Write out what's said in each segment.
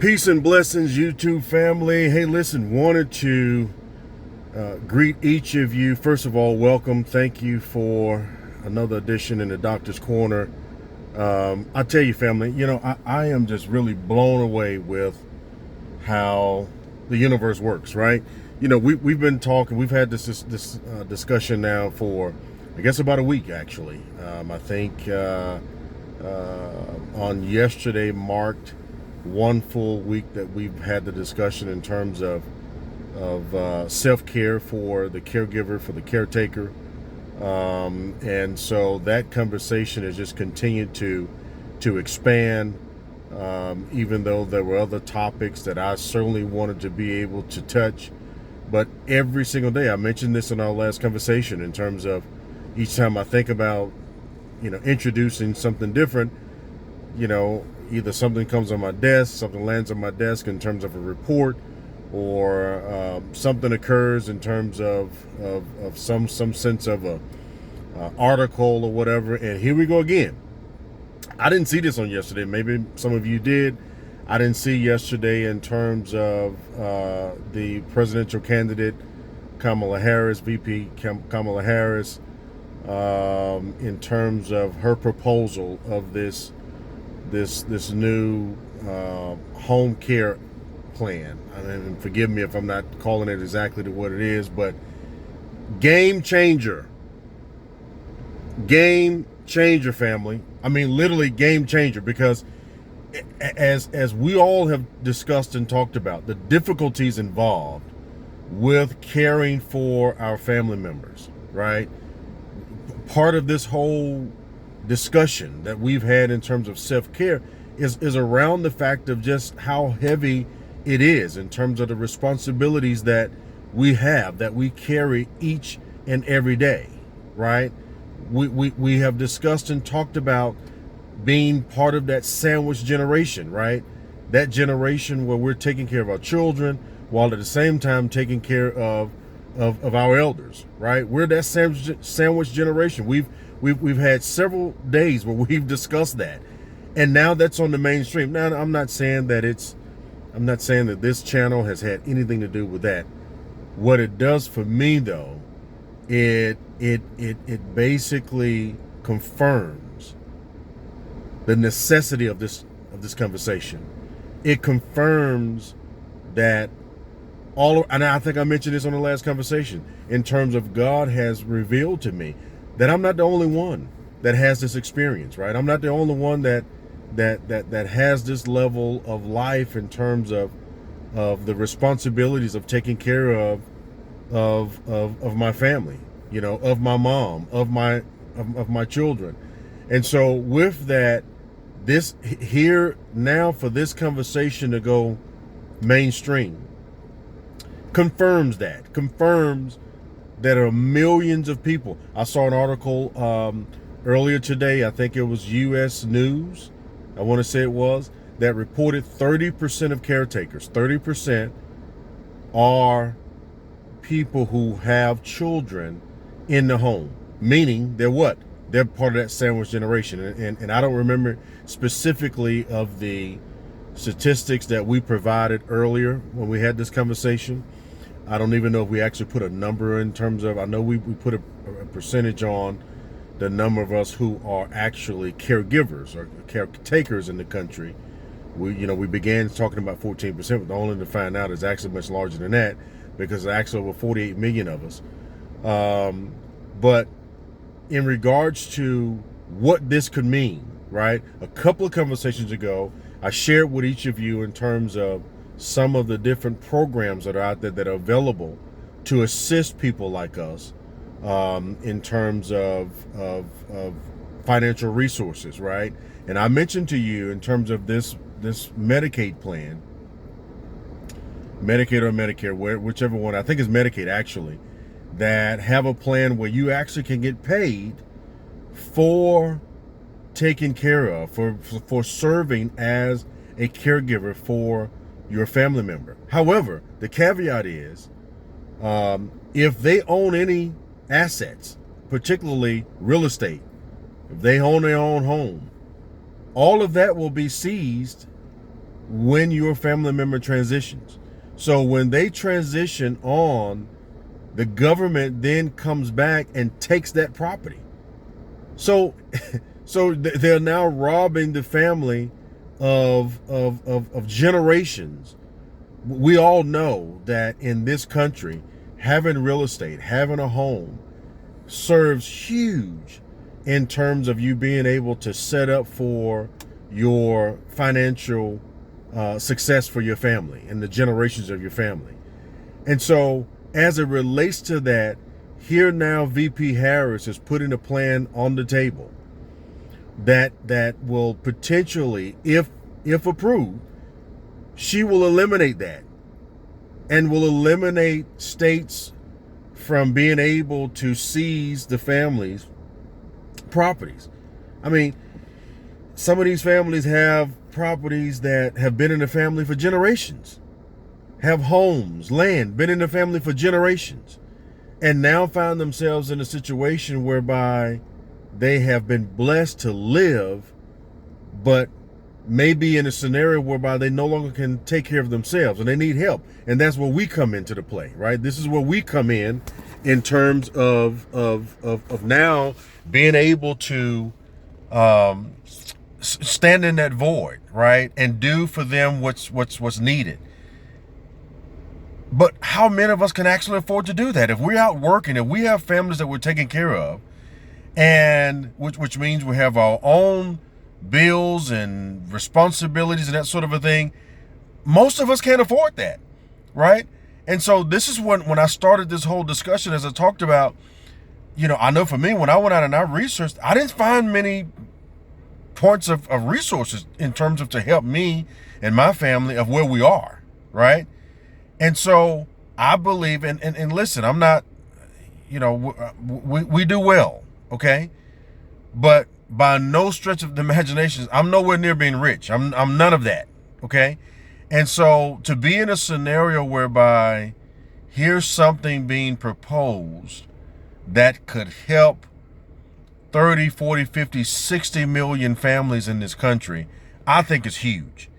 Peace and blessings, YouTube family. Hey, listen, wanted to greet each of you. First of all, welcome. Thank you for another edition in the Doctor's Corner. I tell you, family, I am just really blown away with how the universe works, right? We've been talking, we've had this discussion now for, I guess, about a week, actually. I think on yesterday marked one full week that we've had the discussion in terms of self-care for the caregiver, for the caretaker. And so that conversation has just continued to expand, even though there were other topics that I certainly wanted to be able to touch. But every single day, I mentioned this in our last conversation, in terms of each time I think about, introducing something different, either something comes on my desk, something lands on my desk in terms of a report, or something occurs in terms of some sense of a article or whatever. And here we go again. I didn't see this on yesterday. Maybe some of you did. I didn't see yesterday in terms of the presidential candidate Kamala Harris, VP Kamala Harris, in terms of her proposal of this new home care plan. I mean, forgive me if I'm not calling it exactly to what it is, but game changer. Game changer, family. I mean, literally game changer, because as we all have discussed and talked about, the difficulties involved with caring for our family members, right? Part of this whole discussion that we've had in terms of self-care is around the fact of just how heavy it is in terms of the responsibilities that we have, that we carry each and every day, right? We have discussed and talked about being part of that sandwich generation, right? That generation where we're taking care of our children while at the same time taking care of our elders, right? We're that sandwich generation. We've had several days where we've discussed that, and now that's on the mainstream. Now, I'm not saying that this channel has had anything to do with that. What it does for me, though, it basically confirms the necessity of this conversation. It confirms that and I think I mentioned this on the last conversation, in terms of God has revealed to me that I'm not the only one that has this experience, right? I'm not the only one that has this level of life in terms of the responsibilities of taking care of my family, of my mom, of my children. And so with that, this here now, for this conversation to go mainstream, confirms that there are millions of people. I saw an article earlier today, I think it was U.S. News, I want to say it was, that reported 30% of caretakers, 30% are people who have children in the home, meaning they're what? They're part of that sandwich generation. And I don't remember specifically of the statistics that we provided earlier when we had this conversation. I don't even know if we actually put a number in terms of, I know we put a percentage on the number of us who are actually caregivers or caretakers in the country. We began talking about 14%, but only to find out it's actually much larger than that, because there's actually over 48 million of us. But in regards to what this could mean, right? A couple of conversations ago, I shared with each of you in terms of some of the different programs that are out there that are available to assist people like us, in terms of financial resources, right? And I mentioned to you in terms of this Medicaid plan, Medicaid or Medicare, whichever one, I think it's Medicaid actually, that have a plan where you actually can get paid for taking care of, for serving as a caregiver for your family member. However, the caveat is, if they own any assets, particularly real estate, if they own their own home, all of that will be seized when your family member transitions. So when they transition on, the government then comes back and takes that property. So they're now robbing the family of generations. We all know that in this country, having real estate, having a home, serves huge in terms of you being able to set up for your financial success for your family and the generations of your family. And so as it relates to that, here now VP Harris is putting a plan on the table that will potentially, if approved, she will eliminate that and will eliminate states from being able to seize the family's properties. I mean, some of these families have properties that have been in the family for generations, have homes, land, been in the family for generations, and now find themselves in a situation whereby they have been blessed to live, but maybe in a scenario whereby they no longer can take care of themselves and they need help. And that's where we come into the play, right? This is where we come in terms of now being able to stand in that void, right? And do for them what's needed. But how many of us can actually afford to do that? If we're out working, if we have families that we're taking care of, and which means we have our own bills and responsibilities and that sort of a thing, most of us can't afford that, right? And so this is when I started this whole discussion, as I talked about, I know for me, when I went out and I researched, I didn't find many points of resources in terms of to help me and my family of where we are, right? And so I believe, and listen, I'm not, we do well, okay? But by no stretch of the imagination, I'm nowhere near being rich. I'm none of that, okay? And so to be in a scenario whereby here's something being proposed that could help 30, 40, 50, 60 million families in this country, I think is huge.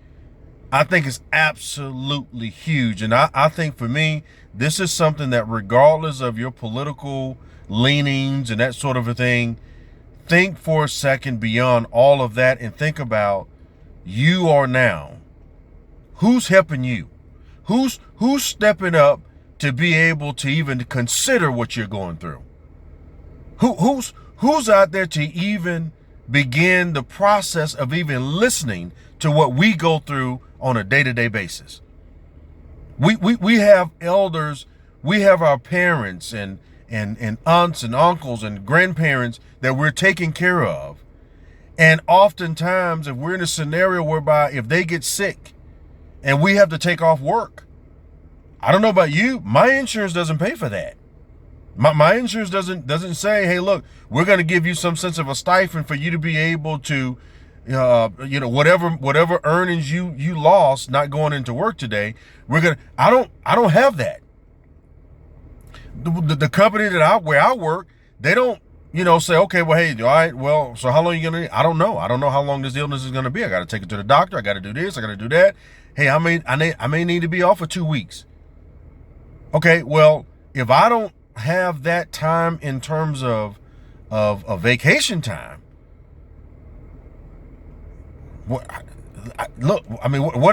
I think it's absolutely huge. And I think for me, this is something that regardless of your political leanings and that sort of a thing, think for a second beyond all of that and think about you are now. Who's helping you? Who's stepping up to be able to even consider what you're going through? Who's out there to even begin the process of even listening to what we go through on a day-to-day basis? We have elders, we have our parents and aunts and uncles and grandparents that we're taking care of. And oftentimes, if we're in a scenario whereby if they get sick and we have to take off work, I don't know about you, my insurance doesn't pay for that. My insurance doesn't say, hey, look, we're going to give you some sense of a stipend for you to be able to, whatever earnings you lost not going into work today. I don't have that. The company where I work, they don't, say, okay, well, hey, all right, well, so how long are you going to need? I don't know. I don't know how long this illness is going to be. I got to take it to the doctor. I got to do this. I got to do that. Hey, I may need to be off for 2 weeks. Okay, well, if I don't have that time in terms of vacation time, what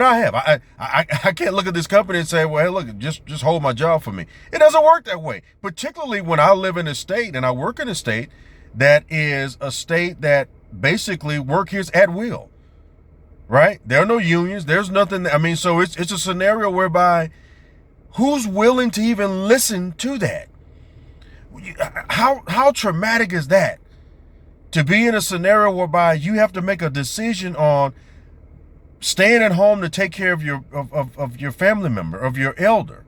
I have, I can't look at this company and say, well, hey, look, just hold my job for me. It doesn't work that way, particularly when I live in a state and I work in a state that is a state that basically work here is at will, right? There are no unions. There's nothing. So it's a scenario whereby who's willing to even listen to that? How traumatic is that? To be in a scenario whereby you have to make a decision on staying at home to take care of your family member, of your elder,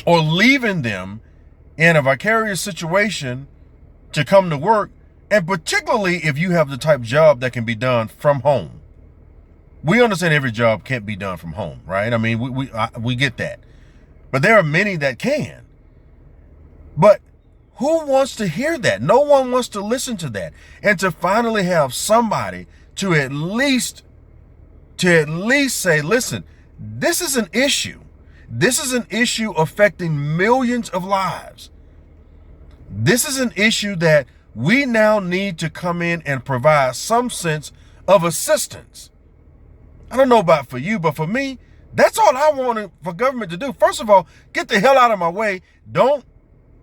or leaving them in a vicarious situation to come to work, and particularly if you have the type of job that can be done from home. We understand every job can't be done from home, right? We get that. But there are many that can. But who wants to hear that? No one wants to listen to that. And to finally have somebody to at least to at least say, listen, this is an issue. This is an issue affecting millions of lives. This is an issue that we now need to come in and provide some sense of assistance. I don't know about for you, but for me, that's all I wanted for government to do. First of all, get the hell out of my way. Don't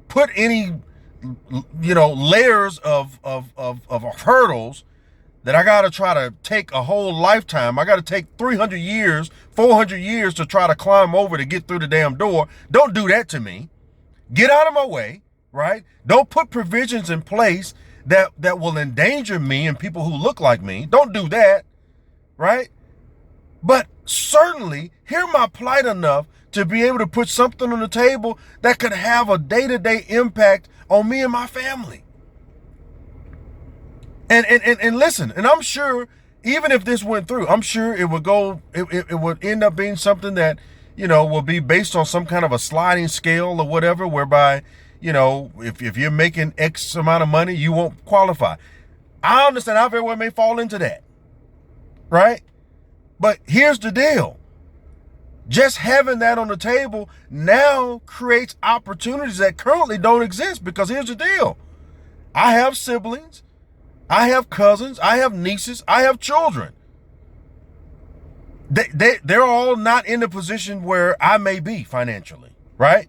put any, layers of hurdles that I got to try to take a whole lifetime. I got to take 300 years, 400 years to try to climb over to get through the damn door. Don't do that to me. Get out of my way, right? Don't put provisions in place that will endanger me and people who look like me. Don't do that, right? But certainly hear my plight enough to be able to put something on the table that could have a day-to-day impact on me and my family. And listen, and I'm sure even if this went through, I'm sure it would end up being something that, will be based on some kind of a sliding scale or whatever, whereby, if you're making X amount of money, you won't qualify. I understand how everyone may fall into that, right? But here's the deal. Just having that on the table now creates opportunities that currently don't exist, because here's the deal. I have siblings. I have cousins, I have nieces, I have children. They're all not in the position where I may be financially, right?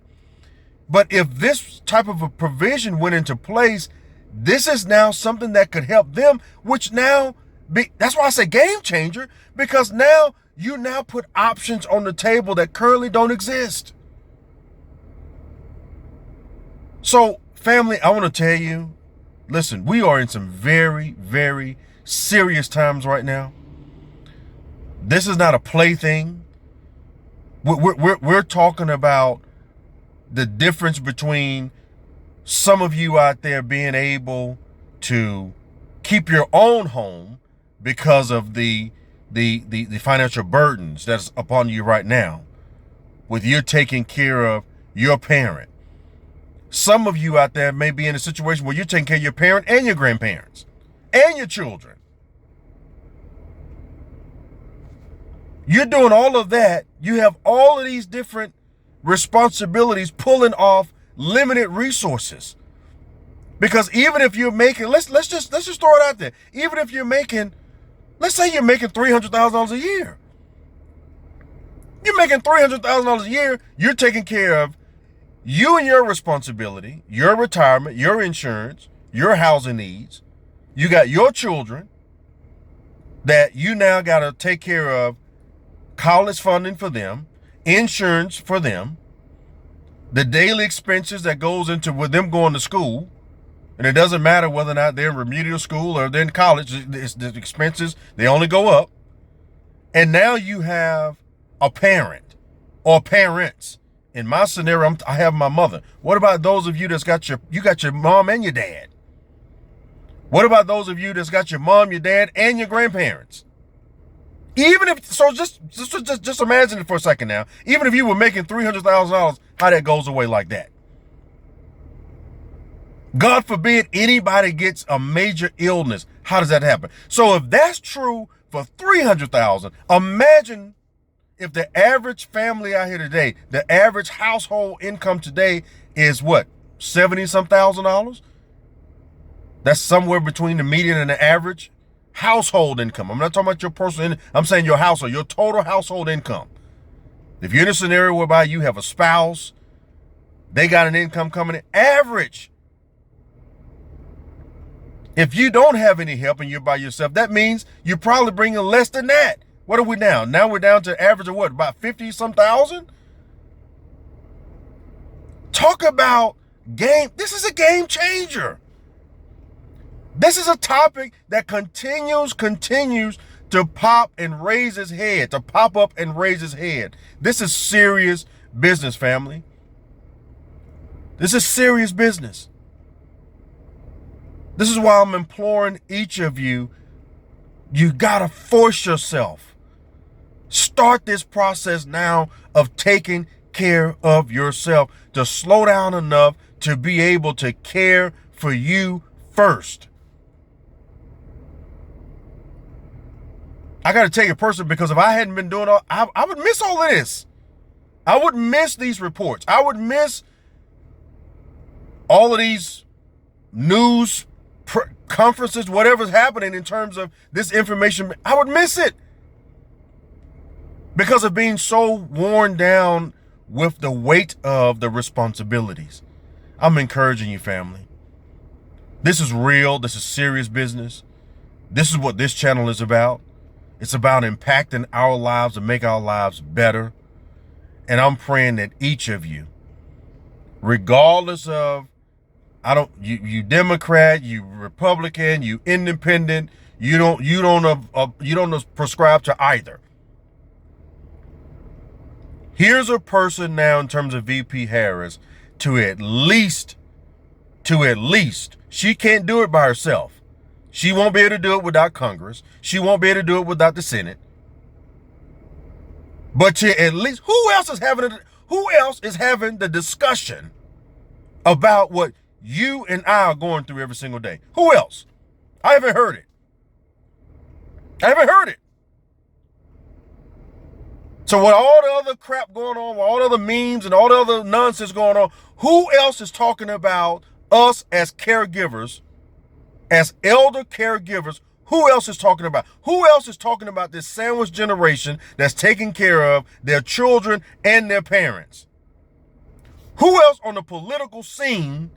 But if this type of a provision went into place, this is now something that could help them, which now, that's why I say game changer, because now you now put options on the table that currently don't exist. So, family, I want to tell you, listen, we are in some very, very serious times right now. This is not a plaything. We're talking about the difference between some of you out there being able to keep your own home because of the financial burdens that's upon you right now, with you taking care of your parent. Some of you out there may be in a situation where you're taking care of your parent and your grandparents and your children. You're doing all of that. You have all of these different responsibilities pulling off limited resources. Because even if you're making, let's just throw it out there. Even if you're making, let's say you're making $300,000 a year. You're making $300,000 a year. You're taking care of you and your responsibility, your retirement, your insurance, your housing needs. You got your children that you now got to take care of, college funding for them, insurance for them, the daily expenses that goes into with them going to school. And it doesn't matter whether or not they're in remedial school or they're in college, the expenses, they only go up. And now you have a parent or parents. In my scenario, I have my mother. What about those of you that's got your mom and your dad? What about those of you that's got your mom, your dad, and your grandparents? Even if, so just imagine it for a second now. Even if you were making $300,000, how that goes away like that. God forbid anybody gets a major illness. How does that happen? So if that's true for $300,000, imagine if the average family out here today, the average household income today is what, $70-some thousand? That's somewhere between the median and the average household income. I'm not talking about your personal income. I'm saying your household, your total household income. If you're in a scenario whereby you have a spouse, they got an income coming in, average. If you don't have any help and you're by yourself, that means you're probably bringing less than that. What are we now? Now we're down to average of what, about 50-some thousand? Talk about game. This is a game changer. This is a topic that continues to pop and raise its head, to pop up and raise its head. This is serious business, family. This is serious business. This is why I'm imploring each of you, you gotta force yourself. Start this process now of taking care of yourself, to slow down enough to be able to care for you first. I got to take it personally, because if I hadn't been doing all, I would miss all of this. I would miss these reports. I would miss all of these news conferences, whatever's happening in terms of this information. I would miss it because of being so worn down with the weight of the responsibilities. I'm encouraging you, family. This is real. This is serious business. This is what this channel is about. It's about impacting our lives and make our lives better. And I'm praying that each of you, regardless of, you Democrat, you Republican, you independent, you don't prescribe to either. Here's a person now in terms of VP Harris to at least, she can't do it by herself. She won't be able to do it without Congress. She won't be able to do it without the Senate. But to at least, who else is having the discussion about what you and I are going through every single day? Who else? I haven't heard it. So with all the other crap going on, with all the other memes and all the other nonsense going on, who else is talking about us as caregivers, as elder caregivers? Who else is talking about? Who else is talking about this sandwich generation that's taking care of their children and their parents? Who else on the political scene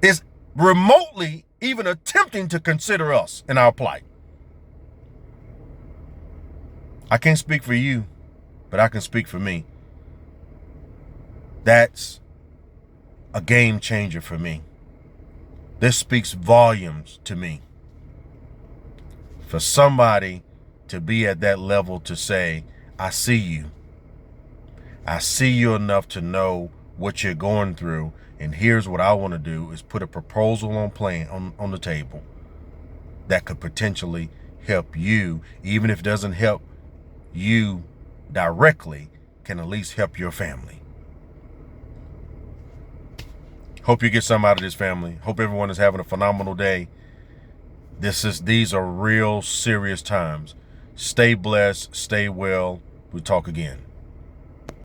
is remotely even attempting to consider us and our plight? I can't speak for you, but I can speak for me. That's a game changer for me. This speaks volumes to me. For somebody to be at that level to say, I see you. I see you enough to know what you're going through. And here's what I want to do is put a proposal on the table that could potentially help you, even if it doesn't help you directly, can at least help your family. Hope you get something out of this, family. Hope everyone is having a phenomenal day. These are real serious times. Stay blessed, stay well. We'll talk again.